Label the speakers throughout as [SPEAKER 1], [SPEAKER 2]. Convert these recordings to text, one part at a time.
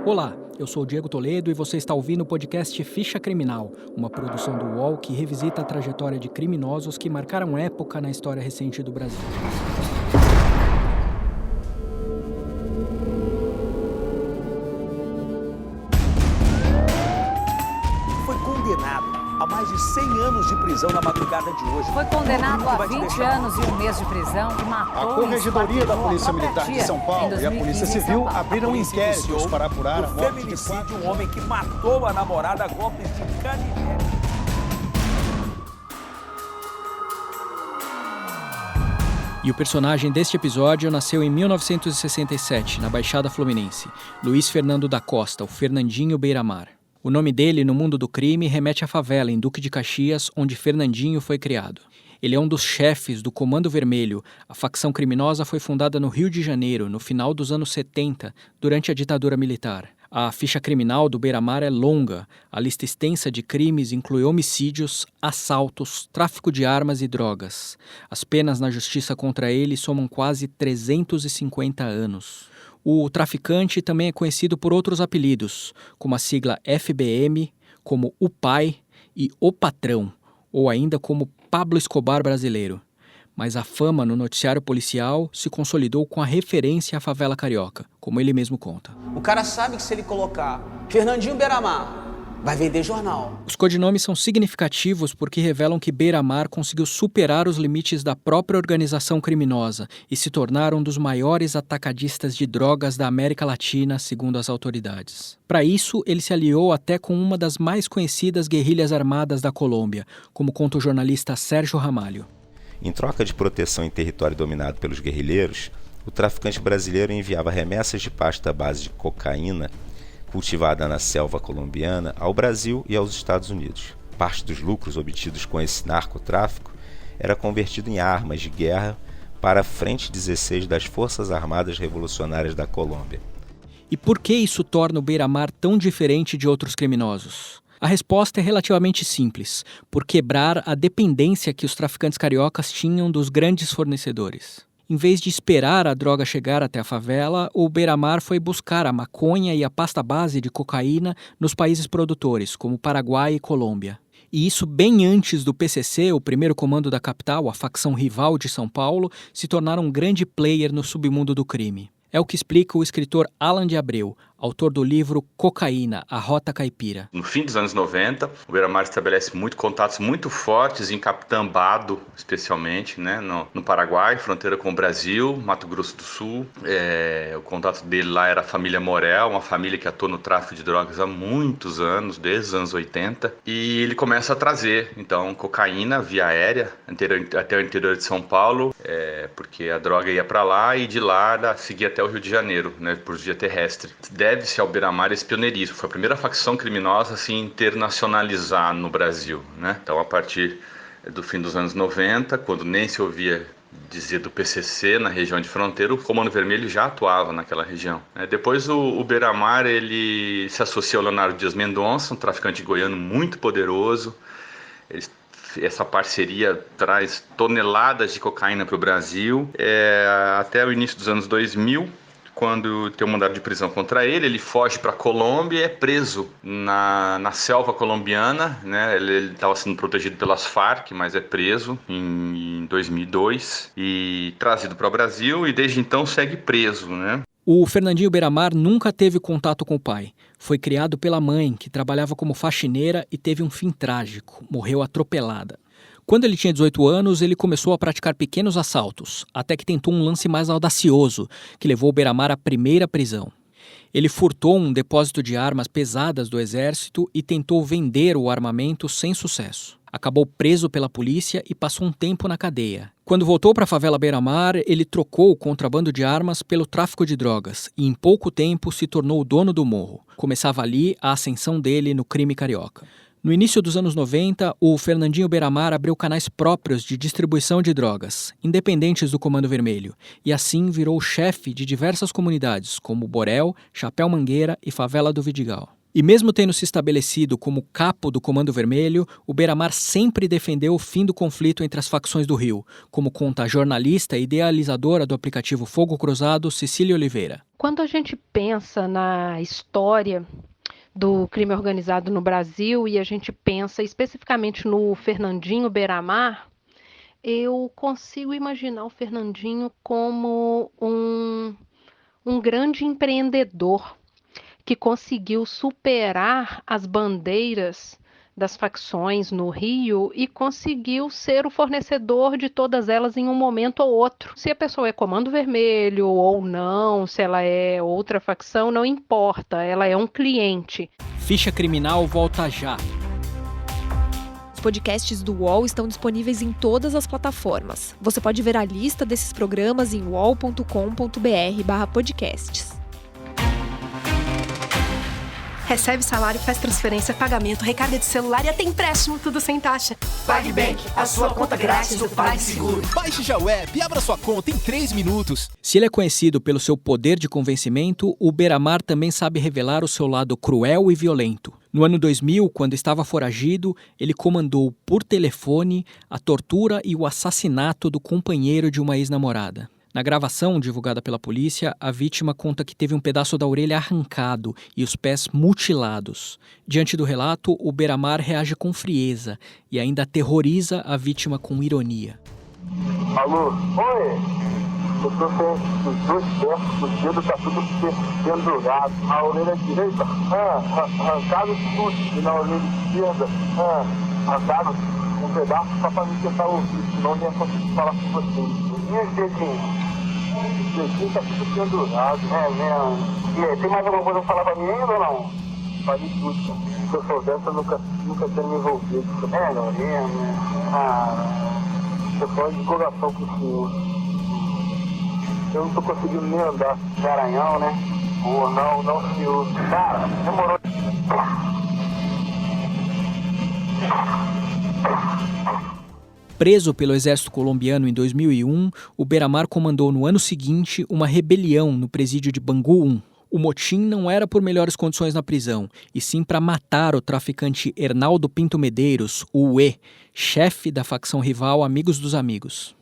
[SPEAKER 1] Olá, eu sou o Diego Toledo e você está ouvindo o podcast Ficha Criminal, uma produção do UOL que revisita a trajetória de criminosos que marcaram época na história recente do Brasil.
[SPEAKER 2] Foi condenado a mais de 100 anos de prisão na madrugada de hoje.
[SPEAKER 3] Foi condenado a 20 anos e um mês de prisão e matou.
[SPEAKER 4] A Corregedoria da Polícia Militar de São Paulo e a Polícia Civil abriram inquéritos para apurar a morte de
[SPEAKER 2] feminicídio de um homem que matou a namorada a golpes de canivete.
[SPEAKER 1] E o personagem deste episódio nasceu em 1967, na Baixada Fluminense, Luiz Fernando da Costa, o Fernandinho Beiramar. O nome dele, no mundo do crime, remete à favela em Duque de Caxias, onde Fernandinho foi criado. Ele é um dos chefes do Comando Vermelho. A facção criminosa foi fundada no Rio de Janeiro, no final dos anos 70, durante a ditadura militar. A ficha criminal do Beiramar é longa. A lista extensa de crimes inclui homicídios, assaltos, tráfico de armas e drogas. As penas na justiça contra ele somam quase 350 anos. O traficante também é conhecido por outros apelidos, como a sigla FBM, como o Pai e o Patrão, ou ainda como Pablo Escobar brasileiro. Mas a fama no noticiário policial se consolidou com a referência à favela carioca, como ele mesmo conta.
[SPEAKER 5] O cara sabe que se ele colocar Fernandinho Beiramar, vai vender jornal.
[SPEAKER 1] Os codinomes são significativos porque revelam que Beiramar conseguiu superar os limites da própria organização criminosa e se tornar um dos maiores atacadistas de drogas da América Latina, segundo as autoridades. Para isso, ele se aliou até com uma das mais conhecidas guerrilhas armadas da Colômbia, como conta o jornalista Sérgio Ramalho.
[SPEAKER 6] Em troca de proteção em território dominado pelos guerrilheiros, o traficante brasileiro enviava remessas de pasta à base de cocaína cultivada na selva colombiana, ao Brasil e aos Estados Unidos. Parte dos lucros obtidos com esse narcotráfico era convertido em armas de guerra para a Frente 16 das Forças Armadas Revolucionárias da Colômbia.
[SPEAKER 1] E por que isso torna o Beiramar tão diferente de outros criminosos? A resposta é relativamente simples, por quebrar a dependência que os traficantes cariocas tinham dos grandes fornecedores. Em vez de esperar a droga chegar até a favela, o Beiramar foi buscar a maconha e a pasta base de cocaína nos países produtores, como Paraguai e Colômbia. E isso bem antes do PCC, o primeiro comando da capital, a facção rival de São Paulo, se tornar um grande player no submundo do crime. É o que explica o escritor Alan de Abreu, autor do livro Cocaína, a Rota Caipira.
[SPEAKER 7] No fim dos anos 90, o Beiramar estabelece contatos muito fortes em Capitambado, especialmente, né, no Paraguai, fronteira com o Brasil, Mato Grosso do Sul. O contato dele lá era a família Morel, uma família que atua no tráfico de drogas há muitos anos, desde os anos 80. E ele começa a trazer, então, cocaína via aérea até o interior de São Paulo, porque a droga ia para lá e de lá seguia até o Rio de Janeiro, né, por via terrestre. Deve-se ao Beiramar esse pioneirismo. Foi a primeira facção criminosa a se internacionalizar no Brasil, né? Então, a partir do fim dos anos 90, quando nem se ouvia dizer do PCC na região de fronteira, o Comando Vermelho já atuava naquela região. Depois o Beiramar ele se associa ao Leonardo Dias Mendonça, um traficante goiano muito poderoso. Essa parceria traz toneladas de cocaína para o Brasil. Até o início dos anos 2000, quando tem um mandado de prisão contra ele, ele foge para a Colômbia e é preso na selva colombiana, né? Ele estava sendo protegido pelas Farc, mas é preso em 2002 e trazido para o Brasil e desde então segue preso, né?
[SPEAKER 1] O Fernandinho Beiramar nunca teve contato com o pai. Foi criado pela mãe, que trabalhava como faxineira e teve um fim trágico. Morreu atropelada. Quando ele tinha 18 anos, ele começou a praticar pequenos assaltos, até que tentou um lance mais audacioso, que levou o Beiramar à primeira prisão. Ele furtou um depósito de armas pesadas do exército e tentou vender o armamento sem sucesso. Acabou preso pela polícia e passou um tempo na cadeia. Quando voltou para a favela Beiramar, ele trocou o contrabando de armas pelo tráfico de drogas e em pouco tempo se tornou o dono do morro. Começava ali a ascensão dele no crime carioca. No início dos anos 90, o Fernandinho Beiramar abriu canais próprios de distribuição de drogas, independentes do Comando Vermelho, e assim virou chefe de diversas comunidades, como Borel, Chapéu Mangueira e Favela do Vidigal. E mesmo tendo se estabelecido como capo do Comando Vermelho, o Beiramar sempre defendeu o fim do conflito entre as facções do Rio, como conta a jornalista e idealizadora do aplicativo Fogo Cruzado, Cecília Oliveira.
[SPEAKER 8] Quando a gente pensa na história do crime organizado no Brasil e a gente pensa especificamente no Fernandinho Beiramar, eu consigo imaginar o Fernandinho como um grande empreendedor que conseguiu superar as bandeiras das facções no Rio e conseguiu ser o fornecedor de todas elas em um momento ou outro. Se a pessoa é Comando Vermelho ou não, se ela é outra facção, não importa, ela é um cliente.
[SPEAKER 1] Ficha Criminal volta já.
[SPEAKER 9] Os podcasts do UOL estão disponíveis em todas as plataformas. Você pode ver a lista desses programas em uol.com.br/podcasts.
[SPEAKER 10] Recebe salário, faz transferência, pagamento, recarga de celular e até empréstimo, tudo sem taxa.
[SPEAKER 2] PagBank, a sua conta grátis do PagSeguro.
[SPEAKER 11] Baixe já o app e abra sua conta em 3 minutos.
[SPEAKER 1] Se ele é conhecido pelo seu poder de convencimento, o Beiramar também sabe revelar o seu lado cruel e violento. No ano 2000, quando estava foragido, ele comandou por telefone a tortura e o assassinato do companheiro de uma ex-namorada. Na gravação divulgada pela polícia, a vítima conta que teve um pedaço da orelha arrancado e os pés mutilados. Diante do relato, o Beiramar reage com frieza e ainda aterroriza a vítima com ironia.
[SPEAKER 12] Alô? Oi? Eu tô sem os 2 pés, o dedo tá tudo pendurado. A orelha direita, arrancado tudo. E na orelha esquerda, arrancado um pedaço só pra me tentar ouvir, senão nem ia conseguir falar com vocês. E os dedinhos? O dedinho tá tudo pendurado, mesmo. E aí, tem mais alguma coisa pra falar pra mim ainda ou não? Falei tudo. Se eu soubesse, eu nunca tinha me envolvido. Não, eu sou de coração pro senhor. Eu não tô conseguindo nem andar. Garanhão, né? Ou não, senhor. Cara, demorou.
[SPEAKER 1] Preso pelo exército colombiano em 2001, o Beiramar comandou no ano seguinte uma rebelião no presídio de Bangu 1. O motim não era por melhores condições na prisão, e sim para matar o traficante Hernaldo Pinto Medeiros, o UE, chefe da facção rival Amigos dos Amigos.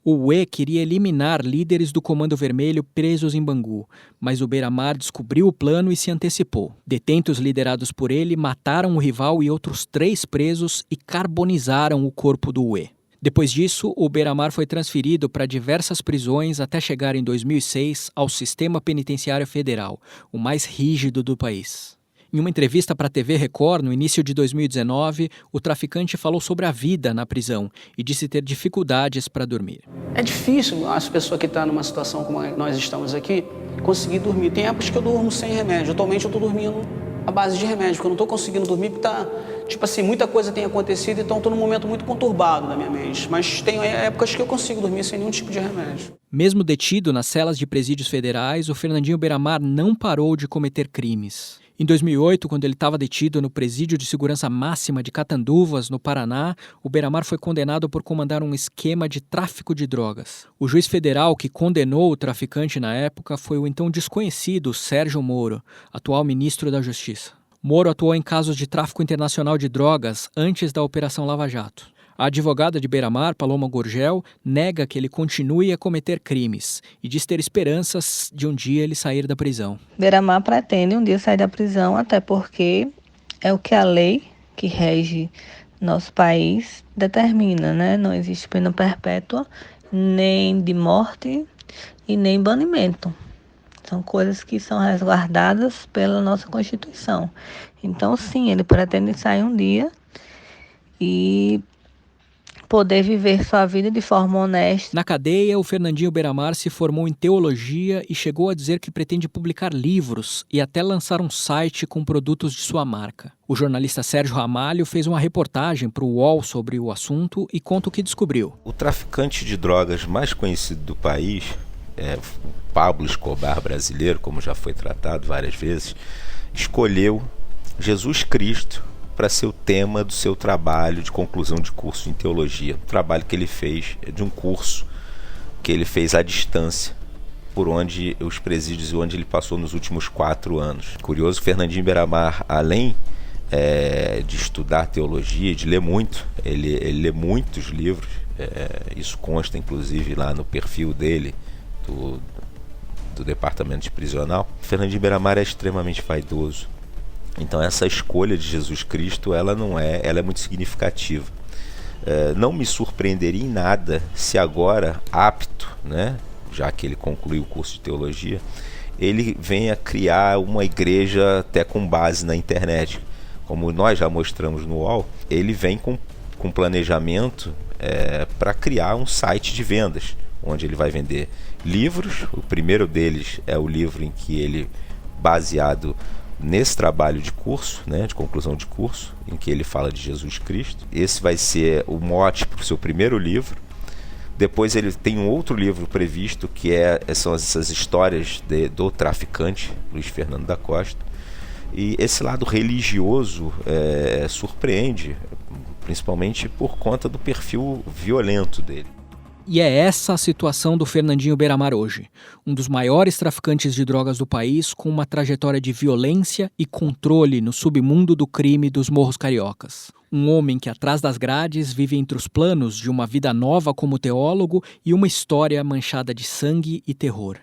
[SPEAKER 1] O UE queria eliminar líderes do Comando Vermelho presos em Bangu, mas o Beiramar descobriu o plano e se antecipou. Detentos liderados por ele mataram o rival e outros 3 presos e carbonizaram o corpo do UE. Depois disso, o Beiramar foi transferido para diversas prisões até chegar em 2006 ao Sistema Penitenciário Federal, o mais rígido do país. Em uma entrevista para a TV Record, no início de 2019, o traficante falou sobre a vida na prisão e disse ter dificuldades para dormir.
[SPEAKER 5] É difícil as pessoas que estão numa situação como nós estamos aqui conseguir dormir. Tem épocas que eu durmo sem remédio. Atualmente eu estou dormindo à base de remédio, porque eu não estou conseguindo dormir porque muita coisa tem acontecido, então estou num momento muito conturbado na minha mente. Mas tem épocas que eu consigo dormir sem nenhum tipo de remédio.
[SPEAKER 1] Mesmo detido nas celas de presídios federais, o Fernandinho Beiramar não parou de cometer crimes. Em 2008, quando ele estava detido no Presídio de Segurança Máxima de Catanduvas, no Paraná, o Beiramar foi condenado por comandar um esquema de tráfico de drogas. O juiz federal que condenou o traficante na época foi o então desconhecido Sérgio Moro, atual ministro da Justiça. Moro atuou em casos de tráfico internacional de drogas antes da Operação Lava Jato. A advogada de Beiramar, Paloma Gurgel, nega que ele continue a cometer crimes e diz ter esperanças de um dia ele sair da prisão.
[SPEAKER 13] Beiramar pretende um dia sair da prisão, até porque é o que a lei que rege nosso país determina, né? Não existe pena perpétua, nem de morte e nem banimento. São coisas que são resguardadas pela nossa Constituição. Então, sim, ele pretende sair um dia e poder viver sua vida de forma honesta.
[SPEAKER 1] Na cadeia, o Fernandinho Beiramar se formou em teologia e chegou a dizer que pretende publicar livros e até lançar um site com produtos de sua marca. O jornalista Sérgio Ramalho fez uma reportagem para o UOL sobre o assunto e conta o que descobriu.
[SPEAKER 6] O traficante de drogas mais conhecido do país, o Pablo Escobar brasileiro, como já foi tratado várias vezes, escolheu Jesus Cristo para ser o tema do seu trabalho de conclusão de curso em teologia. O trabalho que ele fez é de um curso que ele fez à distância por onde os presídios e onde ele passou nos últimos 4 anos. Curioso, Fernandinho Beiramar, além de estudar teologia, de ler muito, ele lê muitos livros, isso consta inclusive lá no perfil dele, do departamento de prisional. Fernandinho Beiramar é extremamente vaidoso. Então essa escolha de Jesus Cristo, ela é muito significativa. Não me surpreenderia em nada se agora, apto, né, já que ele concluiu o curso de teologia, ele venha criar uma igreja até com base na internet. Como nós já mostramos no UOL, ele vem com planejamento para criar um site de vendas, onde ele vai vender livros. O primeiro deles é o livro em que ele, baseado nesse trabalho de curso, né, de conclusão de curso, em que ele fala de Jesus Cristo. Esse vai ser o mote para o seu primeiro livro. Depois ele tem um outro livro previsto, que são essas histórias do traficante, Luiz Fernando da Costa. E esse lado religioso surpreende, principalmente por conta do perfil violento dele.
[SPEAKER 1] E é essa a situação do Fernandinho Beiramar hoje, um dos maiores traficantes de drogas do país, com uma trajetória de violência e controle no submundo do crime dos morros cariocas. Um homem que, atrás das grades, vive entre os planos de uma vida nova como teólogo e uma história manchada de sangue e terror.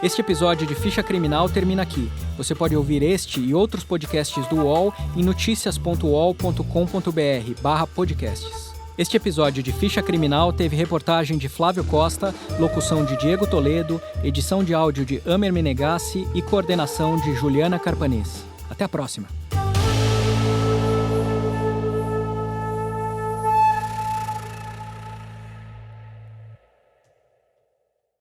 [SPEAKER 1] Este episódio de Ficha Criminal termina aqui. Você pode ouvir este e outros podcasts do UOL em noticias.uol.com.br/podcasts. Este episódio de Ficha Criminal teve reportagem de Flávio Costa, locução de Diego Toledo, edição de áudio de Amer Menegassi e coordenação de Juliana Carpanês. Até a próxima!